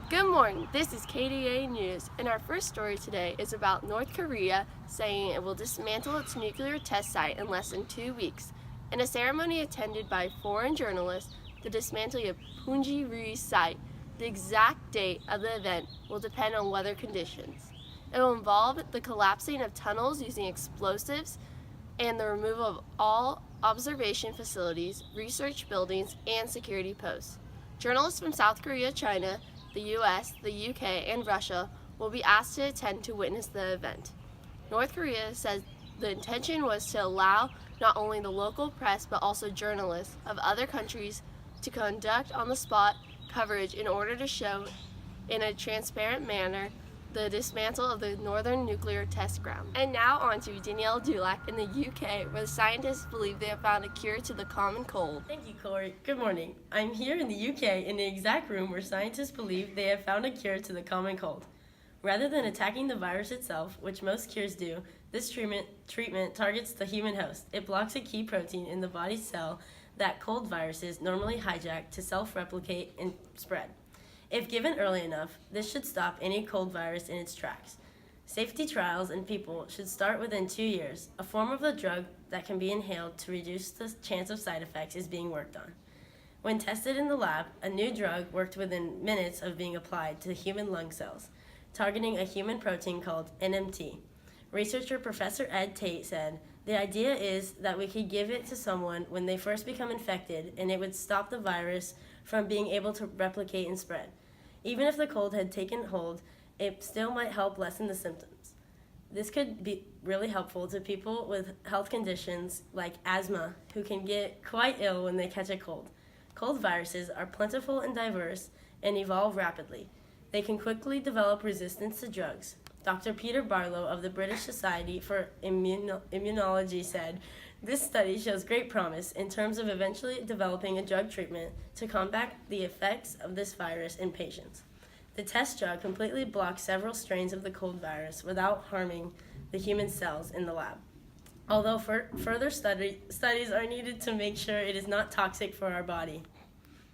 Good morning, this is KDA News, and our first story today is about North Korea saying it will dismantle its nuclear test site in less than 2 weeks. In a ceremony attended by foreign journalists, the dismantling of Punji-ri site, the exact date of the event will depend on weather conditions. It will involve the collapsing of tunnels using explosives and the removal of all observation facilities, research buildings, and security posts. Journalists from South Korea, China, the US, the UK, and Russia will be asked to attend to witness the event. North Korea says the intention was to allow not only the local press but also journalists of other countries to conduct on-the-spot coverage in order to show in a transparent manner the dismantle of the northern nuclear test ground. And now on to Danielle Dulac in the UK, where the scientists believe they have found a cure to the common cold. Thank you, Kori. Good morning. I'm here in the UK in the exact room where scientists believe they have found a cure to the common cold. Rather than attacking the virus itself, which most cures do, this treatment targets the human host. It blocks a key protein in the body's cell that cold viruses normally hijack to self-replicate and spread. If given early enough, this should stop any cold virus in its tracks. Safety trials in people should start within 2 years. A form of the drug that can be inhaled to reduce the chance of side effects is being worked on. When tested in the lab, a new drug worked within minutes of being applied to human lung cells, targeting a human protein called NMT. Researcher Professor Ed Tate said, "The idea is that we could give it to someone when they first become infected and it would stop the virus from being able to replicate and spread. Even if the cold had taken hold, it still might help lessen the symptoms. This could be really helpful to people with health conditions like asthma who can get quite ill when they catch a cold. Cold viruses are plentiful and diverse and evolve rapidly. They can quickly develop resistance to drugs." Dr. Peter Barlow of the British Society for Immunology said, "This study shows great promise in terms of eventually developing a drug treatment to combat the effects of this virus in patients. The test drug completely blocks several strains of the cold virus without harming the human cells in the lab. Although further studies are needed to make sure it is not toxic for our body."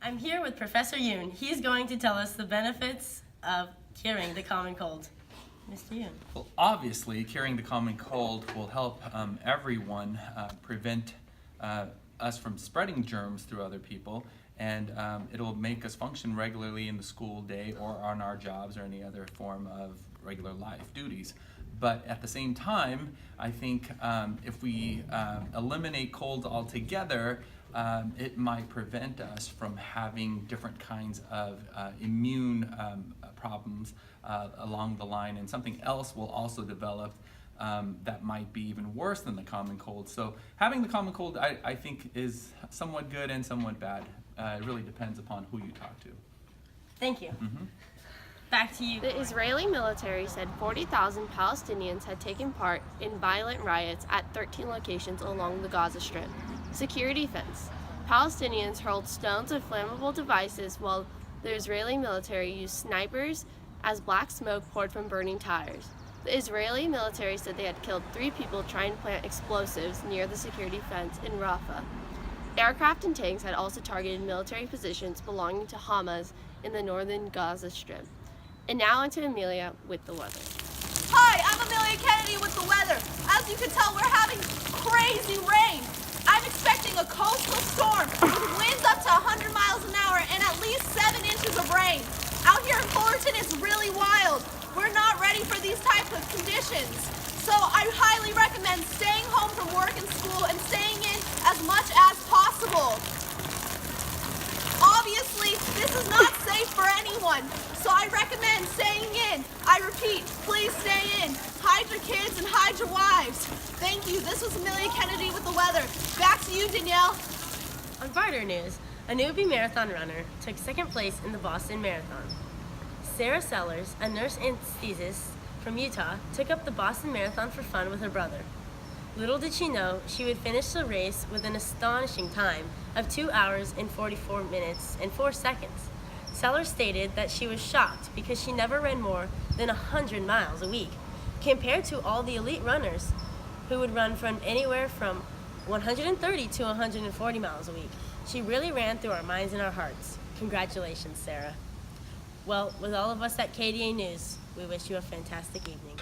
I'm here with Professor Yoon. He's going to tell us the benefits of curing the common cold. Mr. Yoon. Well, obviously, curing the common cold will help everyone prevent us from spreading germs through other people, and it'll make us function regularly in the school day or on our jobs or any other form of regular life duties. But at the same time, I think if we eliminate colds altogether, it might prevent us from having different kinds of immune problems along the line, and something else will also develop that might be even worse than the common cold. So having the common cold, I think, is somewhat good and somewhat bad. It really depends upon who you talk to. Thank you. Mm-hmm. Back to you. The Israeli military said 40,000 Palestinians had taken part in violent riots at 13 locations along the Gaza Strip. Security fence. Palestinians hurled stones and flammable devices while the Israeli military used snipers as black smoke poured from burning tires. The Israeli military said they had killed 3 people trying to plant explosives near the security fence in Rafah. Aircraft and tanks had also targeted military positions belonging to Hamas in the northern Gaza Strip. And now onto Amelia with the weather. Hi, I'm Amelia Kennedy with the weather. As you can tell, we're having crazy rain. I'm expecting a coastal storm with winds up to 100 miles an hour and at least 7 inches of rain. Out here in Fullerton, it's really wild. We're not ready for these types of conditions. So I highly recommend staying home from work and school and staying in as much as possible. Obviously, this is not safe for anyone, so I recommend staying in. I repeat, please stay in. Hide your kids and hide your wives. Thank you. This was Amelia Kennedy with the weather. Back to you, Danielle. On brighter news, a newbie marathon runner took second place in the Boston Marathon. Sarah Sellers, a nurse anesthetist from Utah, took up the Boston Marathon for fun with her brother. Little did she know she would finish the race with an astonishing time of 2 hours and 44 minutes and 4 seconds. Sellers stated that she was shocked because she never ran more than 100 miles a week, compared to all the elite runners who would run from anywhere from 130 to 140 miles a week. She really ran through our minds and our hearts. Congratulations, Sarah. Well, with all of us at KDA News, we wish you a fantastic evening.